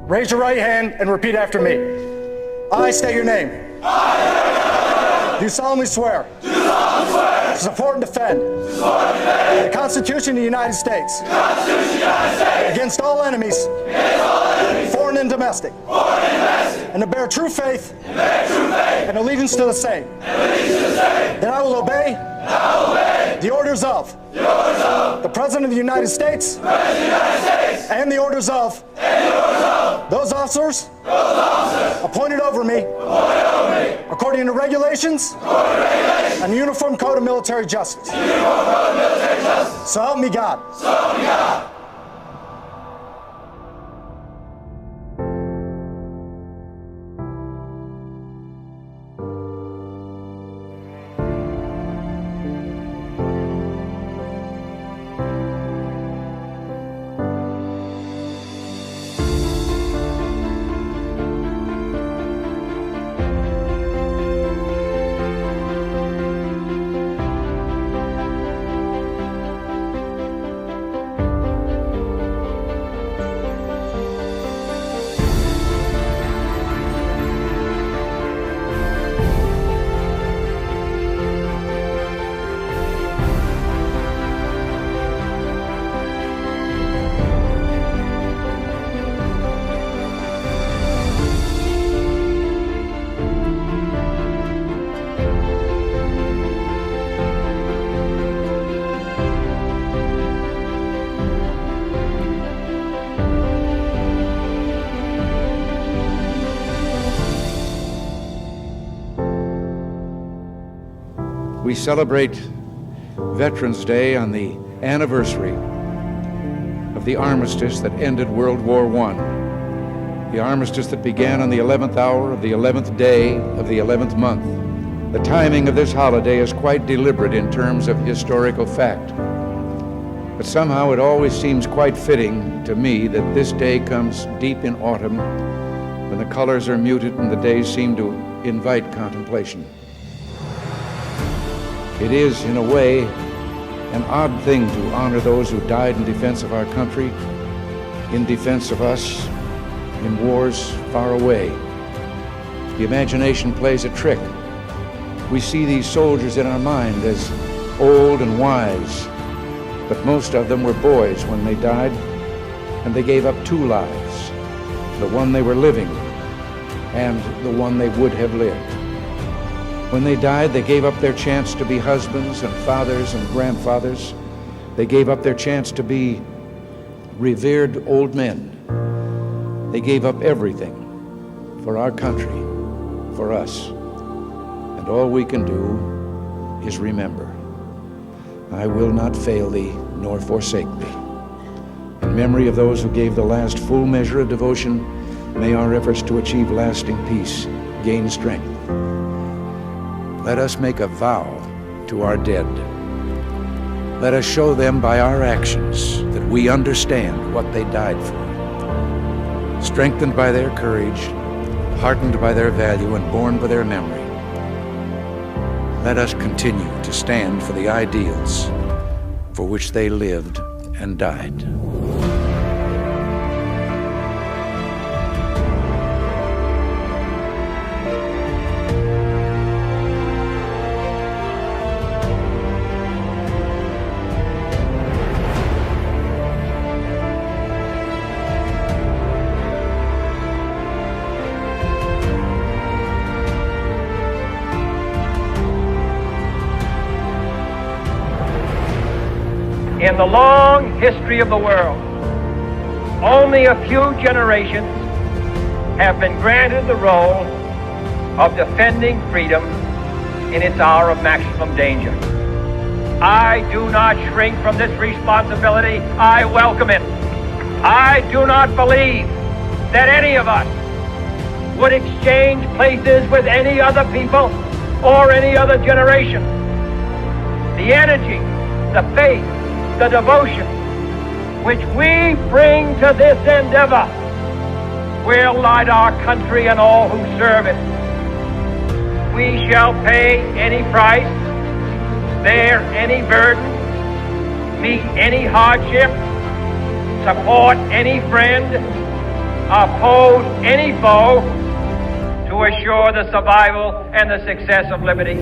Raise your right hand and repeat after me. I state your name. Do solemnly swear. To support and defend. The Constitution of the United States. Against all enemies. Foreign and domestic. And to bear true faith. And allegiance to the same. That I will obey. The orders of. The President of the United States. And the orders of. Those officers. Appointed over me. According to regulations. And the Uniform Code of Military Justice. So help me God. We celebrate Veterans Day on the anniversary of the armistice that ended World War I. The armistice that began on the 11th hour of the 11th day of the 11th month. The timing of this holiday is quite deliberate in terms of historical fact. But somehow it always seems quite fitting to me that this day comes deep in autumn when the colors are muted and the days seem to invite contemplation. It is, in a way, an odd thing to honor those who died in defense of our country, in defense of us, in wars far away. The imagination plays a trick. We see these soldiers in our mind as old and wise, but most of them were boys when they died, and they gave up two lives, the one they were living and the one they would have lived. When they died, they gave up their chance to be husbands and fathers and grandfathers. They gave up their chance to be revered old men. They gave up everything for our country, for us. And all we can do is remember. I will not fail thee, nor forsake thee. In memory of those who gave the last full measure of devotion, may our efforts to achieve lasting peace gain strength. Let us make a vow to our dead. Let us show them by our actions that we understand what they died for. Strengthened by their courage, heartened by their value, and borne by their memory, let us continue to stand for the ideals for which they lived and died. In the long history of the world, only a few generations have been granted the role of defending freedom in its hour of maximum danger. I do not shrink from this responsibility. I welcome it. I do not believe that any of us would exchange places with any other people or any other generation. The energy, the faith, the devotion which we bring to this endeavor will light our country and all who serve it. We shall pay any price, bear any burden, meet any hardship, support any friend, oppose any foe to assure the survival and the success of liberty.